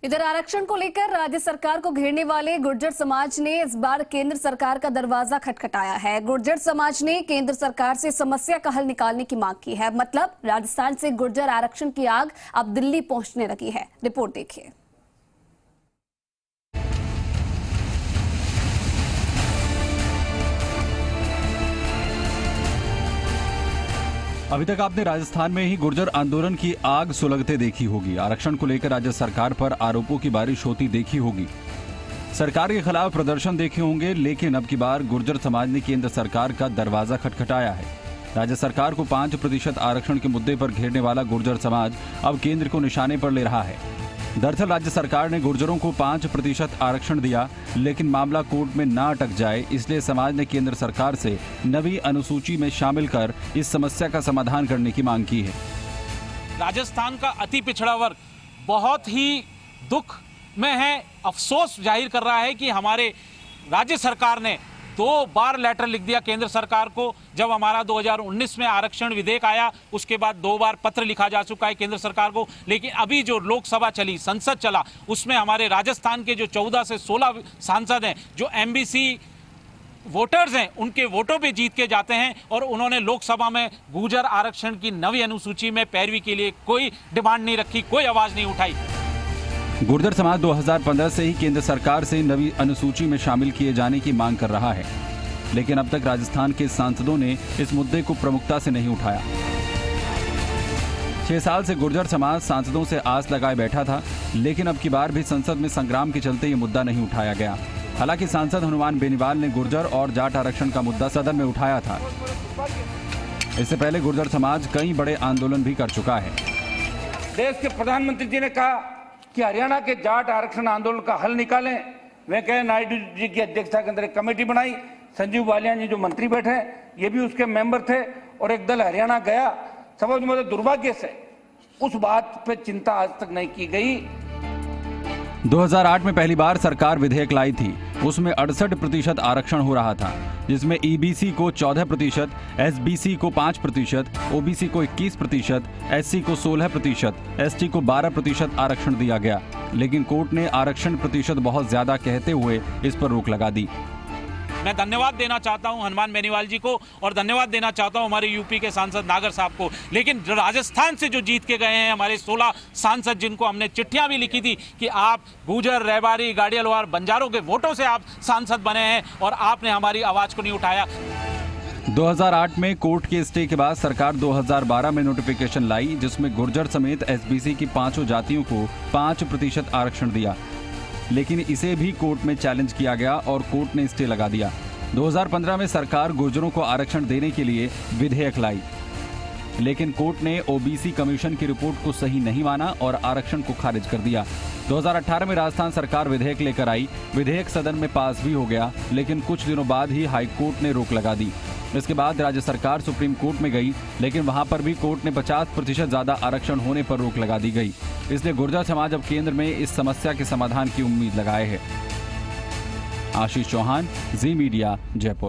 इधर आरक्षण को लेकर राज्य सरकार को घेरने वाले गुर्जर समाज ने इस बार केंद्र सरकार का दरवाजा खटखटाया है। गुर्जर समाज ने केंद्र सरकार से समस्या का हल निकालने की मांग की है। मतलब राजस्थान से गुर्जर आरक्षण की आग अब दिल्ली पहुंचने लगी है। रिपोर्ट देखिए। अभी तक आपने राजस्थान में ही गुर्जर आंदोलन की आग सुलगते देखी होगी। आरक्षण को लेकर राज्य सरकार पर आरोपों की बारिश होती देखी होगी। सरकार के खिलाफ प्रदर्शन देखे होंगे, लेकिन अब की बार गुर्जर समाज ने केंद्र सरकार का दरवाजा खटखटाया है। राज्य सरकार को 5% आरक्षण के मुद्दे पर घेरने वाला गुर्जर समाज अब केंद्र को निशाने पर ले रहा है। दरअसल राज्य सरकार ने गुर्जरों को 5% आरक्षण दिया, लेकिन मामला कोर्ट में ना अटक जाए, इसलिए समाज ने केंद्र सरकार से नवी अनुसूची में शामिल कर इस समस्या का समाधान करने की मांग की है। राजस्थान का अति पिछड़ा वर्ग बहुत ही दुख में है, अफसोस जाहिर कर रहा है कि हमारे राज्य सरकार ने 2 बार लेटर लिख दिया केंद्र सरकार को। जब हमारा 2019 में आरक्षण विधेयक आया, उसके बाद 2 बार पत्र लिखा जा चुका है केंद्र सरकार को। लेकिन अभी जो लोकसभा चली, संसद चला, उसमें हमारे राजस्थान के जो 14 से 16 सांसद हैं, जो एमबीसी वोटर्स हैं, उनके वोटों पे जीत के जाते हैं और उन्होंने लोकसभा में गुर्जर आरक्षण की नवी अनुसूची में पैरवी के लिए कोई डिमांड नहीं रखी, कोई आवाज नहीं उठाई। गुर्जर समाज 2015 से ही केंद्र सरकार से नवी अनुसूची में शामिल किए जाने की मांग कर रहा है, लेकिन अब तक राजस्थान के सांसदों ने इस मुद्दे को प्रमुखता से नहीं उठाया। 6 साल से गुर्जर समाज सांसदों से आस लगाए बैठा था, लेकिन अब की बार भी संसद में संग्राम के चलते ये मुद्दा नहीं उठाया गया। हालांकि सांसद हनुमान बेनीवाल ने गुर्जर और जाट आरक्षण का मुद्दा सदन में उठाया था। इससे पहले गुर्जर समाज कई बड़े आंदोलन भी कर चुका है। देश के प्रधानमंत्री जी ने कहा कि हरियाणा के जाट आरक्षण आंदोलन का हल निकालें। वेंकैया नायडू जी की अध्यक्षता के अंदर एक कमेटी बनाई। संजीव बालियान जी जो मंत्री बैठे, ये भी उसके मेंबर थे, और एक दल हरियाणा गया। समझ में दुर्भाग्य से उस बात पे चिंता आज तक नहीं की गई। 2008 में पहली बार सरकार विधेयक लाई थी। उसमें 68% आरक्षण हो रहा था, जिसमें ईबीसी को 14%, एसबीसी को 5%, ओबीसी को 21%, एससी को 16%, एसटी को 12% आरक्षण दिया गया। लेकिन कोर्ट ने आरक्षण प्रतिशत बहुत ज्यादा कहते हुए इस पर रोक लगा दी। मैं धन्यवाद देना चाहता हूं हनुमान बेनीवाल जी को, और धन्यवाद देना चाहता हूं हमारे यूपी के सांसद नागर साहब को। लेकिन राजस्थान से जो जीत के गए हैं हमारे 16 सांसद, जिनको हमने चिट्ठियां भी लिखी थी कि आप गुर्जर, रैबारी, गाड़ियालवार, बंजारों के वोटों से आप सांसद बने हैं, और आपने हमारी आवाज को नहीं उठाया। 2008 में कोर्ट के स्टे के बाद सरकार 2012 में नोटिफिकेशन लाई, जिसमें गुर्जर समेत एसबीसी की 5 जातियों को 5% आरक्षण दिया। लेकिन इसे भी कोर्ट में चैलेंज किया गया और कोर्ट ने स्टे लगा दिया। 2015 में सरकार गुर्जरों को आरक्षण देने के लिए विधेयक लाई, लेकिन कोर्ट ने ओबीसी कमीशन की रिपोर्ट को सही नहीं माना और आरक्षण को खारिज कर दिया। 2018 में राजस्थान सरकार विधेयक लेकर आई। विधेयक सदन में पास भी हो गया, लेकिन कुछ दिनों बाद ही हाई कोर्ट ने रोक लगा दी। इसके बाद राज्य सरकार सुप्रीम कोर्ट में गई, लेकिन वहां पर भी कोर्ट ने 50% ज्यादा आरक्षण होने पर रोक लगा दी गई। इसलिए गुर्जर समाज अब केंद्र में इस समस्या के समाधान की उम्मीद लगाए है। आशीष चौहान, जी मीडिया, जयपुर।